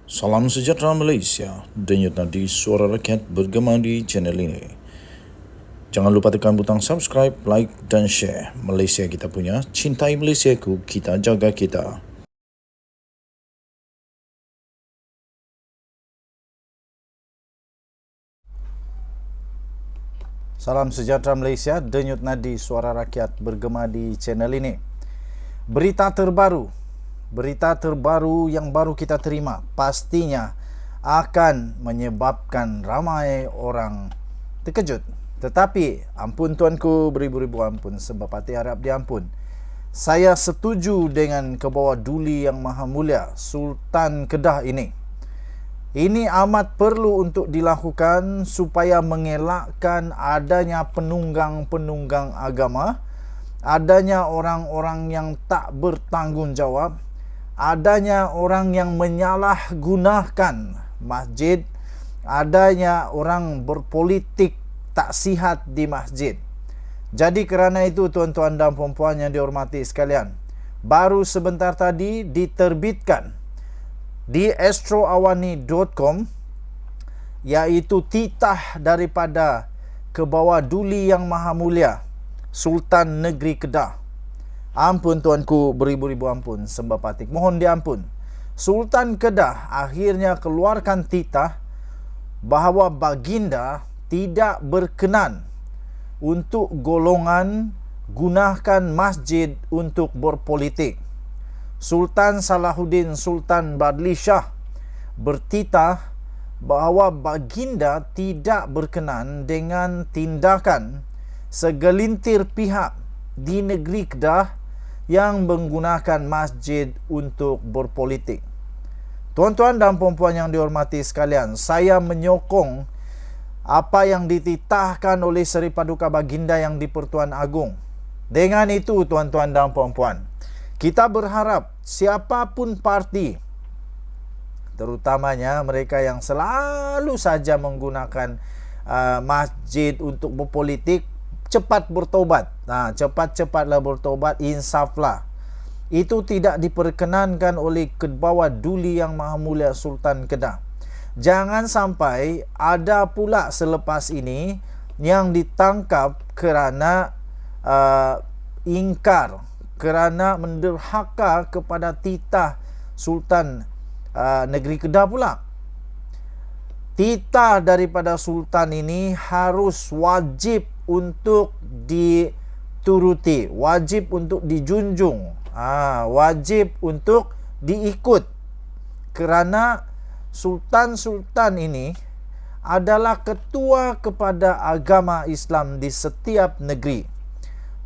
Salam sejahtera Malaysia, denyut nadi suara rakyat bergema di channel ini. Jangan lupa tekan butang subscribe, like dan share. Malaysia kita punya, cintai Malaysiaku, kita jaga kita. Salam sejahtera Malaysia, denyut nadi suara rakyat bergema di channel ini. Berita terbaru yang baru kita terima pastinya akan menyebabkan ramai orang terkejut. Tetapi ampun tuanku, beribu-ribu ampun sebab hati harap diampun. Saya setuju dengan Kebawa Duli Yang Maha Mulia Sultan Kedah ini. Ini amat perlu untuk dilakukan supaya mengelakkan adanya penunggang-penunggang agama, adanya orang-orang yang tak bertanggungjawab, adanya orang yang menyalahgunakan masjid, adanya orang berpolitik tak sihat di masjid. Jadi kerana itu tuan-tuan dan puan-puan yang dihormati sekalian, baru sebentar tadi diterbitkan di astroawani.com iaitu titah daripada Kebawa Duli Yang Maha Mulia Sultan Negeri Kedah. Ampun tuanku, beribu-ribu ampun sembah patik, mohon diampun. Sultan Kedah akhirnya keluarkan titah bahawa baginda tidak berkenan untuk golongan gunakan masjid untuk berpolitik. Sultan Salahuddin Sultan Badli Shah bertitah bahawa baginda tidak berkenan dengan tindakan segelintir pihak di negeri Kedah yang menggunakan masjid untuk berpolitik. Tuan-tuan dan puan-puan yang dihormati sekalian, saya menyokong apa yang dititahkan oleh Seri Paduka Baginda yang di-Pertuan Agong. Dengan itu tuan-tuan dan puan-puan, kita berharap siapapun parti, terutamanya mereka yang selalu saja menggunakan masjid untuk berpolitik, cepat bertobat. Cepat-cepatlah bertobat, insaflah. Itu tidak diperkenankan oleh Kebawa Duli Yang Maha Mulia Sultan Kedah. Jangan sampai ada pula selepas ini yang ditangkap kerana ingkar, kerana menderhaka kepada titah Sultan Negeri Kedah pula. Titah daripada Sultan ini harus wajib untuk dituruti, wajib untuk dijunjung, wajib untuk diikut, kerana Sultan-Sultan ini adalah ketua kepada agama Islam di setiap negeri.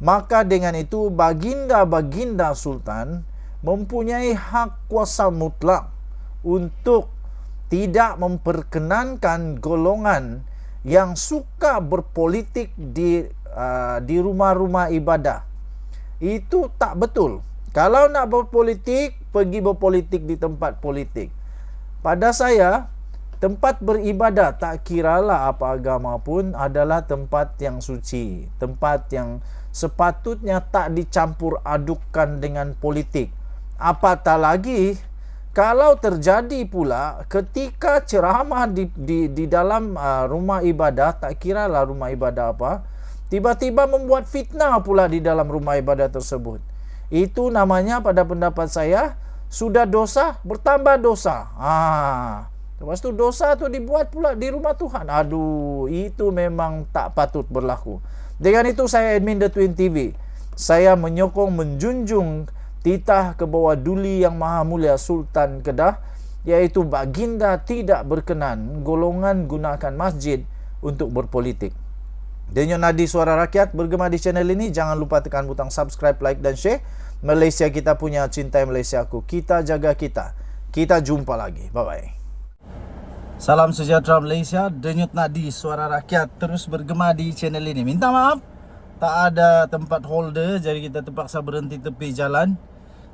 Maka dengan itu baginda-baginda Sultan mempunyai hak kuasa mutlak untuk tidak memperkenankan golongan yang suka berpolitik di rumah-rumah ibadah. Itu tak betul. Kalau nak berpolitik, pergi berpolitik di tempat politik. Pada saya, tempat beribadah tak kiralah apa agama pun adalah tempat yang suci, tempat yang sepatutnya tak dicampur adukkan dengan politik. Apatah lagi kalau terjadi pula ketika ceramah di dalam rumah ibadah, tak kiralah rumah ibadah apa, tiba-tiba membuat fitnah pula di dalam rumah ibadah tersebut. Itu namanya pada pendapat saya sudah dosa bertambah dosa. Lepas tu dosa tu dibuat pula di rumah Tuhan. Aduh, itu memang tak patut berlaku. Dengan itu saya admin The Twin TV, saya menyokong, menjunjung titah Kebawa Duli Yang Maha Mulia Sultan Kedah, iaitu baginda tidak berkenan golongan gunakan masjid untuk berpolitik. Denyut nadi suara rakyat bergema di channel ini. Jangan lupa tekan butang subscribe, like dan share. Malaysia kita punya, cintai Malaysiaku, kita jaga kita. Kita jumpa lagi. Bye-bye. Salam sejahtera Malaysia, denyut nadi suara rakyat terus bergema di channel ini. Minta maaf, tak ada tempat holder, jadi kita terpaksa berhenti tepi jalan.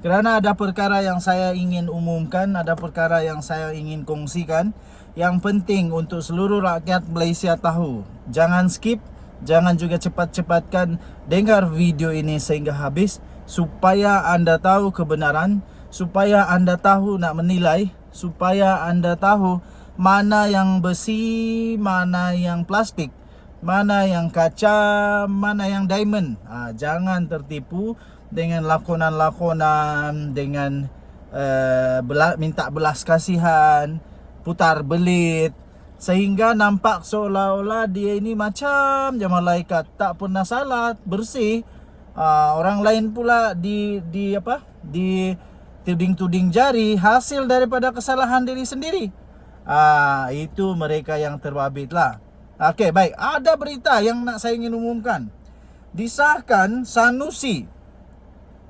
Kerana ada perkara yang saya ingin umumkan, ada perkara yang saya ingin kongsikan. Yang penting untuk seluruh rakyat Malaysia tahu. Jangan skip, jangan juga cepat-cepatkan dengar video ini sehingga habis, supaya anda tahu kebenaran, supaya anda tahu nak menilai, supaya anda tahu mana yang besi, mana yang plastik, mana yang kaca, mana yang diamond. Jangan tertipu dengan lakonan-lakonan, dengan minta belas kasihan, putar belit, sehingga nampak seolah-olah dia ini macam je malaikat, tak pernah salah, bersih. Orang lain pula di tuding-tuding jari hasil daripada kesalahan diri sendiri. Itu mereka yang terbabit lah. Okey, baik. Ada berita yang nak saya ingin umumkan. Disahkan Sanusi.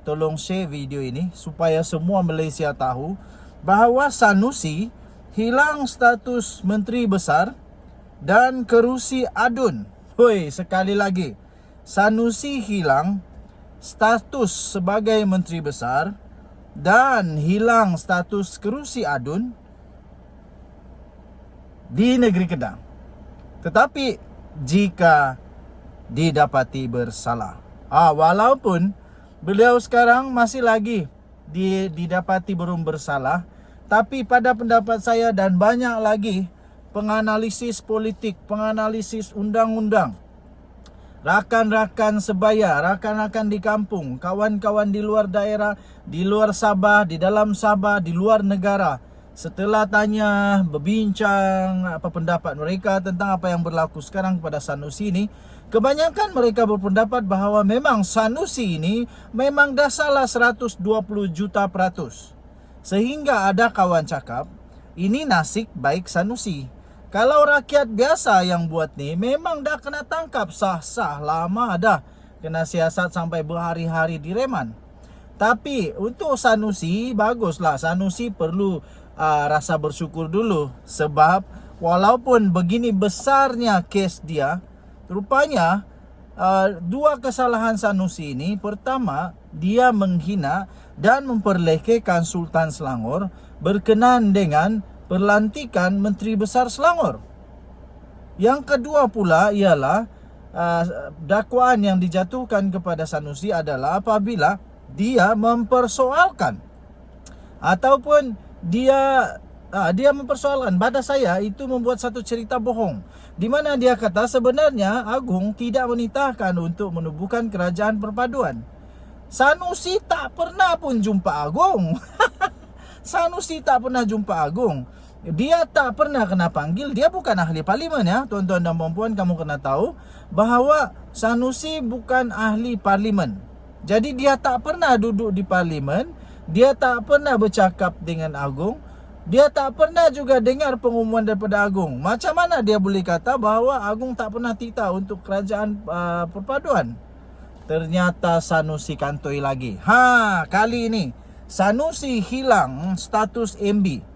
Tolong share video ini supaya semua Malaysia tahu bahawa Sanusi hilang status Menteri Besar dan kerusi adun. Sekali lagi. Sanusi hilang status sebagai Menteri Besar dan hilang status kerusi adun di negeri Kedah. Tetapi jika didapati bersalah, walaupun beliau sekarang masih lagi didapati belum bersalah, tapi pada pendapat saya dan banyak lagi penganalisis politik, penganalisis undang-undang, rakan-rakan sebaya, rakan-rakan di kampung, kawan-kawan di luar daerah, di luar Sabah, di dalam Sabah, di luar negara, setelah tanya, berbincang apa pendapat mereka tentang apa yang berlaku sekarang kepada Sanusi ini, kebanyakan mereka berpendapat bahawa memang Sanusi ini memang dah salah 120 juta %. Sehingga ada kawan cakap, ini nasib baik Sanusi. Kalau rakyat biasa yang buat ni, memang dah kena tangkap sah-sah lama dah. Kena siasat sampai berhari-hari di reman. Tapi untuk Sanusi, baguslah. Sanusi perlu rasa bersyukur dulu. Sebab walaupun begini besarnya kes dia, rupanya dua kesalahan Sanusi ini. Pertama, dia menghina dan memperlekehkan Sultan Selangor berkenaan dengan perlantikan Menteri Besar Selangor. Yang kedua pula ialah dakwaan yang dijatuhkan kepada Sanusi adalah apabila dia mempersoalkan ataupun dia mempersoalkan, pada saya itu membuat satu cerita bohong di mana dia kata sebenarnya Agung tidak menitahkan untuk menubuhkan kerajaan perpaduan. Sanusi tak pernah pun jumpa Agung. Sanusi tak pernah jumpa Agung. Dia tak pernah kena panggil. Dia bukan ahli parlimen ya. Tuan-tuan dan puan-puan, kamu kena tahu bahawa Sanusi bukan ahli parlimen. Jadi dia tak pernah duduk di parlimen. Dia tak pernah bercakap dengan Agung. Dia tak pernah juga dengar pengumuman daripada Agung. Macam mana dia boleh kata bahawa Agung tak pernah titah untuk kerajaan perpaduan? Ternyata Sanusi kantoi lagi. Kali ini Sanusi hilang status MB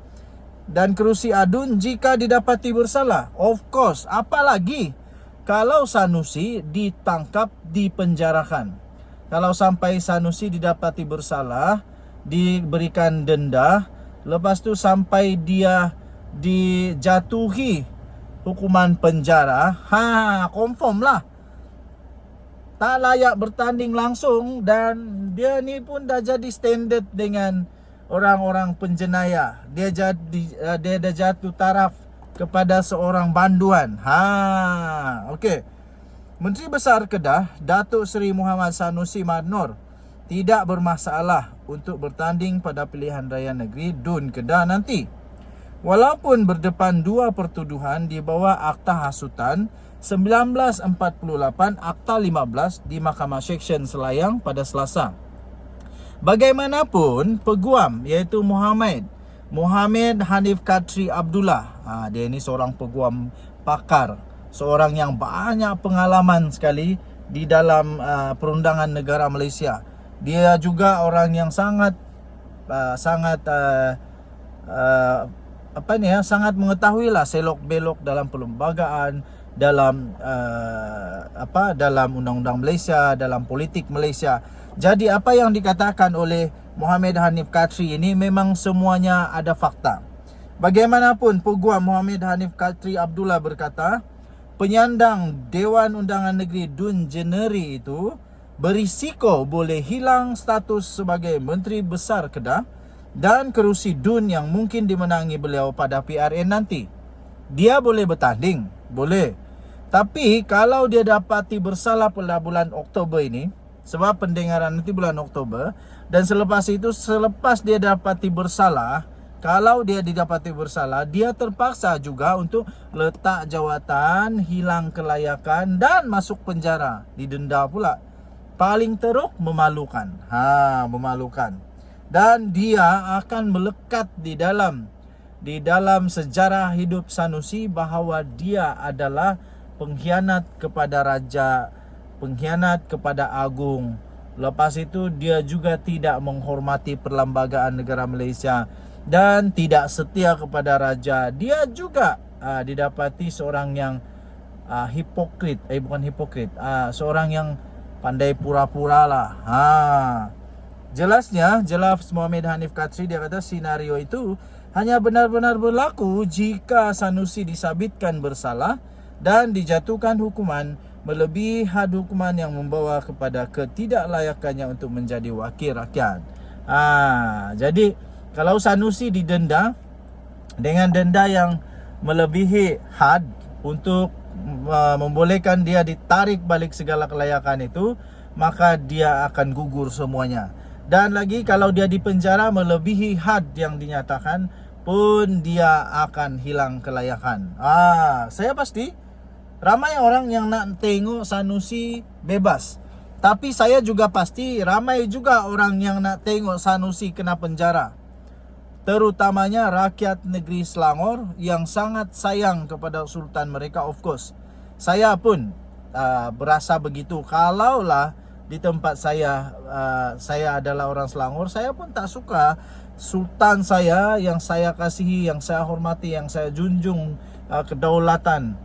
dan kerusi adun jika didapati bersalah. Of course, apalagi kalau Sanusi ditangkap, dipenjarakan. Kalau sampai Sanusi didapati bersalah, diberikan denda, lepas tu sampai dia dijatuhi hukuman penjara, confirm lah tak layak bertanding langsung, dan dia ni pun dah jadi standard dengan orang-orang penjenayah. Dia dah jatuh taraf kepada seorang banduan. Okey. Menteri Besar Kedah, Datuk Seri Muhammad Sanusi Madnor, tidak bermasalah untuk bertanding pada pilihan raya negeri DUN Kedah nanti. Walaupun berdepan dua pertuduhan di bawah Akta Hasutan 1948 Akta 15 di Mahkamah Seksyen Selayang pada Selasa. Bagaimanapun, peguam iaitu Muhammad Hanif Katri Abdullah. Dia ni seorang peguam pakar, seorang yang banyak pengalaman sekali di dalam perundangan negara Malaysia. Dia juga orang yang sangat sangat mengetahui lah selok belok dalam perlembagaan, dalam dalam undang-undang Malaysia, dalam politik Malaysia. Jadi apa yang dikatakan oleh Muhammad Hanif Katri ini memang semuanya ada fakta. Bagaimanapun, peguam Muhammad Hanif Katri Abdullah berkata, penyandang Dewan Undangan Negeri DUN Jeneri itu berisiko boleh hilang status sebagai Menteri Besar Kedah dan kerusi DUN yang mungkin dimenangi beliau pada PRN nanti. Dia boleh bertanding, boleh. Tapi kalau dia dapati bersalah pada bulan Oktober ini, sebab pendengaran nanti bulan Oktober, dan selepas itu, selepas dia dapati bersalah, kalau dia didapati bersalah, dia terpaksa juga untuk letak jawatan, hilang kelayakan, dan masuk penjara, didenda pula. Paling teruk, memalukan. Memalukan. Dan dia akan melekat di dalam sejarah hidup Sanusi bahawa dia adalah pengkhianat kepada raja, pengkhianat kepada agung. Lepas itu dia juga tidak menghormati perlembagaan negara Malaysia dan tidak setia kepada raja. Dia juga didapati seorang yang hipokrit, bukan hipokrit, seorang yang pandai pura-pura lah. Jelas Muhammad Hanif Katri, dia kata senario itu hanya benar-benar berlaku jika Sanusi disabitkan bersalah dan dijatuhkan hukuman melebihi had hukuman yang membawa kepada ketidaklayakannya untuk menjadi wakil rakyat. Jadi kalau Sanusi didenda dengan denda yang melebihi had untuk membolehkan dia ditarik balik segala kelayakan itu, maka dia akan gugur semuanya. Dan lagi kalau dia dipenjara melebihi had yang dinyatakan pun dia akan hilang kelayakan. Saya pasti ramai orang yang nak tengok Sanusi bebas. Tapi saya juga pasti ramai juga orang yang nak tengok Sanusi kena penjara. Terutamanya rakyat negeri Selangor yang sangat sayang kepada sultan mereka, of course. Saya pun berasa begitu. Kalaulah di tempat saya adalah orang Selangor, saya pun tak suka sultan saya yang saya kasihi, yang saya hormati, yang saya junjung kedaulatan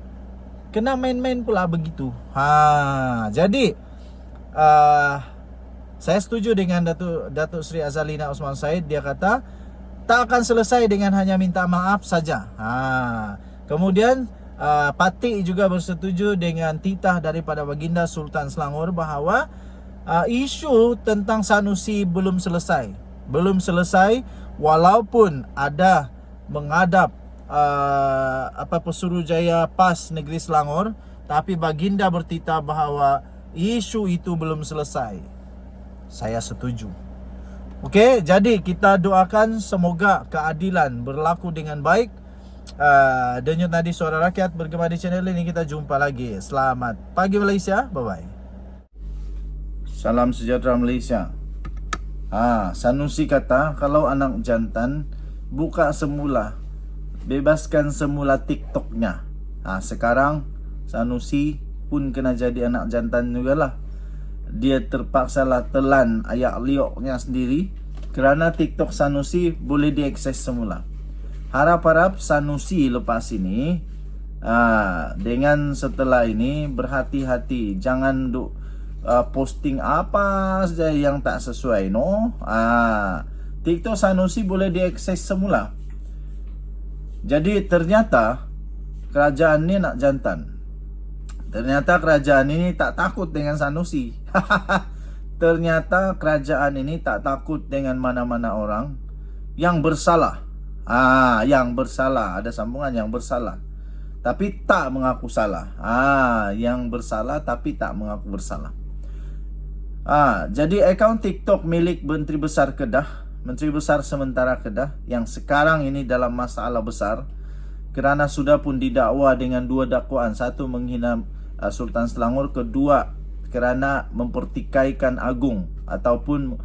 kena main-main pula begitu. Jadi saya setuju dengan Datuk Seri Azalina Osman Said. Dia kata tak akan selesai dengan hanya minta maaf saja. Kemudian Patik juga bersetuju dengan titah daripada Baginda Sultan Selangor bahawa isu tentang Sanusi belum selesai. Walaupun ada menghadap Pesuruhjaya PAS Negeri Selangor, tapi Baginda bertitah bahawa isu itu belum selesai. Saya setuju. Okey, jadi kita doakan semoga keadilan berlaku dengan baik. Denyut Nadi Suara Rakyat bergema di channel ini. Kita jumpa lagi. Selamat pagi Malaysia. Bye-bye. Salam sejahtera Malaysia. Sanusi kata kalau anak jantan buka semula, bebaskan semula TikToknya. Sekarang Sanusi pun kena jadi anak jantan jugalah. Dia terpaksalah telan ayak lioknya sendiri kerana TikTok Sanusi boleh diakses semula. Harap-harap Sanusi lepas ini dengan setelah ini berhati-hati, jangan posting apa saja yang tak sesuai, no. TikTok Sanusi boleh diakses semula. Jadi ternyata kerajaan ni nak jantan. Ternyata kerajaan ini tak takut dengan Sanusi. Ternyata kerajaan ini tak takut dengan mana-mana orang yang bersalah. Yang bersalah, ada sambungan yang bersalah tapi tak mengaku salah. Yang bersalah tapi tak mengaku bersalah. Jadi akaun TikTok milik Menteri Besar Kedah, Menteri Besar sementara Kedah, yang sekarang ini dalam masalah besar kerana sudah pun didakwa dengan 2 dakwaan. Satu, menghina Sultan Selangor. Kedua, kerana mempertikaikan agung, ataupun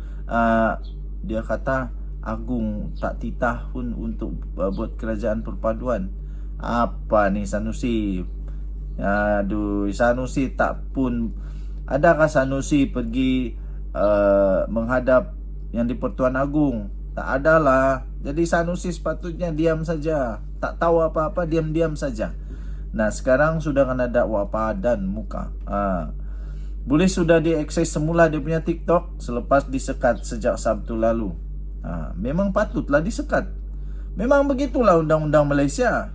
dia kata agung tak titah pun untuk buat kerajaan perpaduan. Apa ni Sanusi? Sanusi tak pun. Adakah Sanusi pergi menghadap yang di Pertuan Agong? Tak adalah. Jadi Sanusi sepatutnya diam saja, tak tahu apa-apa, diam-diam saja. Nah, sekarang sudah kena dakwa padan muka. Boleh sudah diakses semula dia punya TikTok selepas disekat sejak Sabtu lalu. Memang patutlah disekat. Memang begitulah undang-undang Malaysia.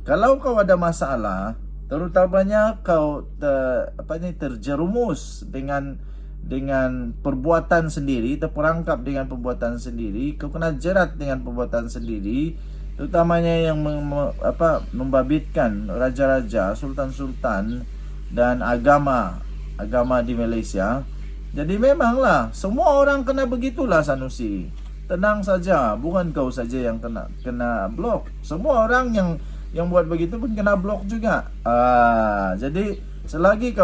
Kalau kau ada masalah, terutamanya kau terjerumus dengan dengan perbuatan sendiri, terperangkap dengan perbuatan sendiri, kau kena jerat dengan perbuatan sendiri, terutamanya yang membabitkan raja-raja, sultan-sultan dan agama di Malaysia. Jadi memanglah semua orang kena begitulah Sanusi. Tenang saja, bukan kau saja yang kena blok. Semua orang yang buat begitu pun kena blok juga. Jadi selagi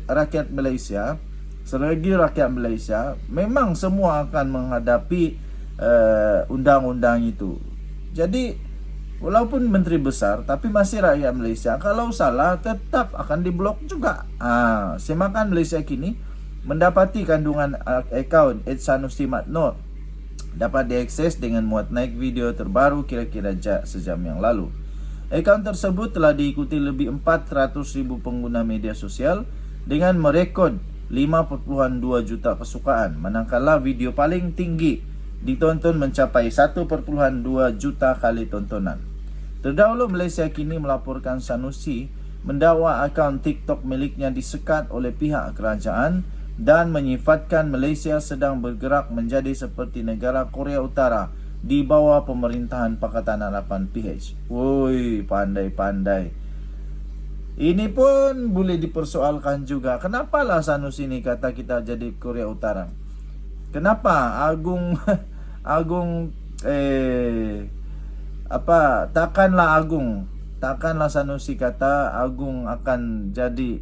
rakyat Malaysia memang semua akan menghadapi undang-undang itu. Jadi walaupun menteri besar tapi masih rakyat Malaysia, kalau salah tetap akan diblok juga. Semakan Malaysia kini mendapati kandungan akaun @sanusi_matnor dapat diakses dengan muat naik video terbaru kira-kira sejam yang lalu. Akaun tersebut telah diikuti lebih 400,000 pengguna media sosial dengan merekod 5.2 juta kesukaan, manakala video paling tinggi ditonton mencapai 1.2 juta kali tontonan. Terdahulu Malaysia kini melaporkan Sanusi mendakwa akaun TikTok miliknya disekat oleh pihak kerajaan dan menyifatkan Malaysia sedang bergerak menjadi seperti negara Korea Utara di bawah pemerintahan Pakatan Harapan PH. Woi, pandai-pandai. Ini pun boleh dipersoalkan juga. Kenapalah Sanusi ini kata kita jadi Korea Utara? Kenapa takkanlah Sanusi kata Agung akan jadi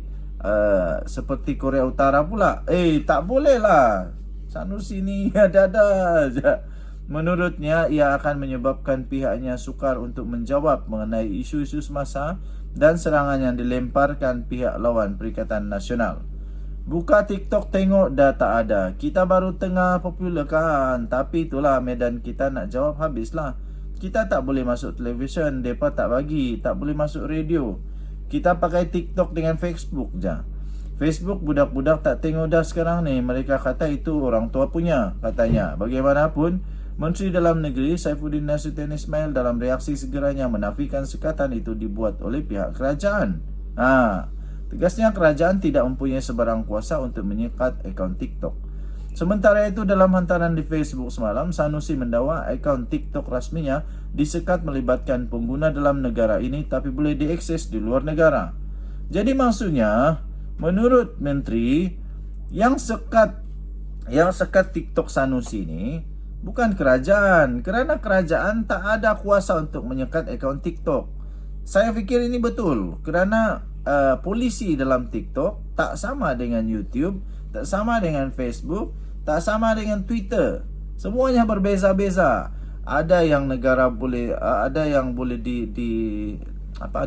seperti Korea Utara pula? Tak boleh lah. Sanusi ini ada-ada aja. Menurutnya, ia akan menyebabkan pihaknya sukar untuk menjawab mengenai isu-isu semasa dan serangan yang dilemparkan pihak lawan Perikatan Nasional. Buka TikTok tengok dah tak ada. Kita baru tengah popular kan. Tapi itulah medan kita nak jawab habislah. Kita tak boleh masuk televisyen, mereka tak bagi. Tak boleh masuk radio. Kita pakai TikTok dengan Facebook je. Facebook budak-budak tak tengok dah sekarang ni. Mereka kata itu orang tua punya, katanya. Bagaimanapun, Menteri Dalam Negeri Saifuddin Nasution Ismail dalam reaksi segeranya menafikan sekatan itu dibuat oleh pihak kerajaan. Tegasnya kerajaan tidak mempunyai sebarang kuasa untuk menyekat akaun TikTok. Sementara itu, dalam hantaran di Facebook semalam, Sanusi mendakwa akaun TikTok rasminya disekat melibatkan pengguna dalam negara ini tapi boleh diakses di luar negara. Jadi maksudnya, menurut Menteri, yang sekat TikTok Sanusi ini bukan kerajaan, kerana kerajaan tak ada kuasa untuk menyekat akaun TikTok. Saya fikir ini betul, kerana polisi dalam TikTok tak sama dengan YouTube, tak sama dengan Facebook, tak sama dengan Twitter. Semuanya berbeza-beza. Ada yang negara boleh, ada yang boleh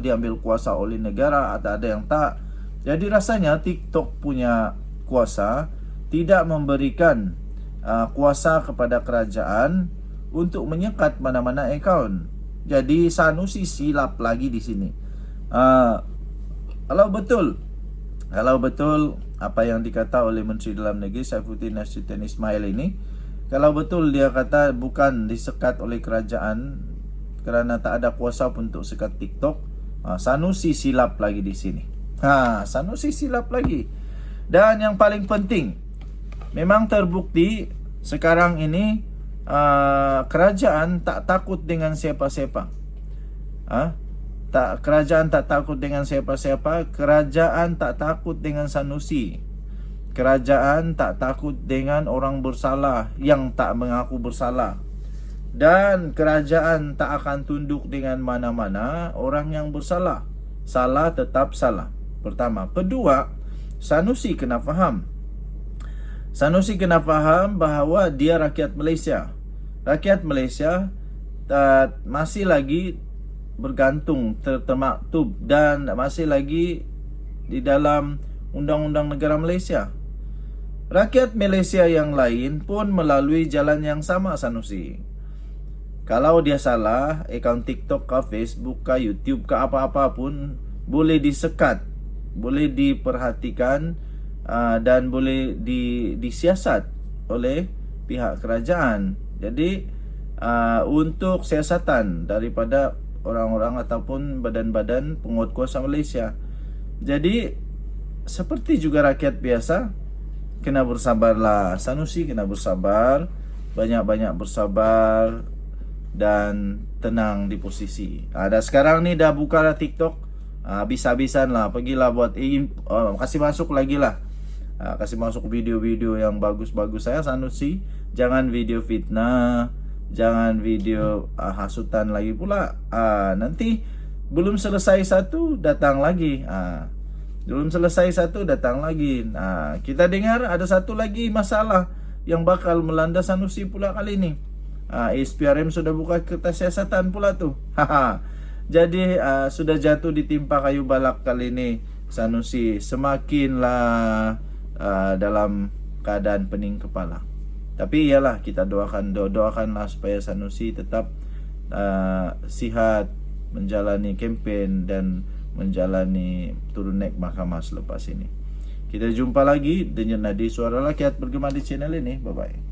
diambil kuasa oleh negara, ada yang tak. Jadi rasanya TikTok punya kuasa tidak memberikan kuasa kepada kerajaan untuk menyekat mana-mana akaun. Jadi Sanusi silap lagi di sini. Kalau betul apa yang dikata oleh Menteri Dalam Negeri Saifuddin Nasution Ismail ini, kalau betul dia kata bukan disekat oleh kerajaan kerana tak ada kuasa untuk sekat TikTok, Sanusi silap lagi di sini. Sanusi silap lagi. Dan yang paling penting, memang terbukti sekarang ini kerajaan tak takut dengan siapa-siapa. Kerajaan tak takut dengan siapa-siapa. Kerajaan tak takut dengan Sanusi. Kerajaan tak takut dengan orang bersalah yang tak mengaku bersalah. Dan kerajaan tak akan tunduk dengan mana-mana orang yang bersalah. Salah tetap salah. Pertama. Kedua, Sanusi kena faham bahawa dia rakyat Malaysia. Rakyat Malaysia masih lagi bergantung, termaktub dan masih lagi di dalam undang-undang negara Malaysia. Rakyat Malaysia yang lain pun melalui jalan yang sama Sanusi. Kalau dia salah, akaun TikTok ke Facebook ke YouTube ke apa-apa pun boleh disekat, boleh diperhatikan dan boleh disiasat oleh pihak kerajaan. Jadi untuk siasatan daripada orang-orang ataupun badan-badan penguatkuasa Malaysia. Jadi seperti juga rakyat biasa, kena bersabarlah. Sanusi kena bersabar, banyak-banyak bersabar dan tenang di posisi. Dan sekarang ni dah buka lah TikTok, habis-habisan lah, pergilah buat kasih masuk lagi lah. Kasih masuk video-video yang bagus-bagus saya Sanusi. Jangan video fitnah, jangan video hasutan lagi pula. Nanti belum selesai satu datang lagi. Belum selesai satu datang lagi. Kita dengar ada satu lagi masalah yang bakal melanda Sanusi pula kali ini. SPRM sudah buka kertas siasatan pula tuh. Jadi sudah jatuh ditimpa kayu balak kali ini Sanusi. Semakinlah dalam keadaan pening kepala. Tapi iyalah, kita doakanlah supaya Sanusi tetap sihat menjalani kempen dan menjalani turun naik mahkamah selepas ini. Kita jumpa lagi dengan Nadi Suara Rakyat bergema di channel ini. Bye bye.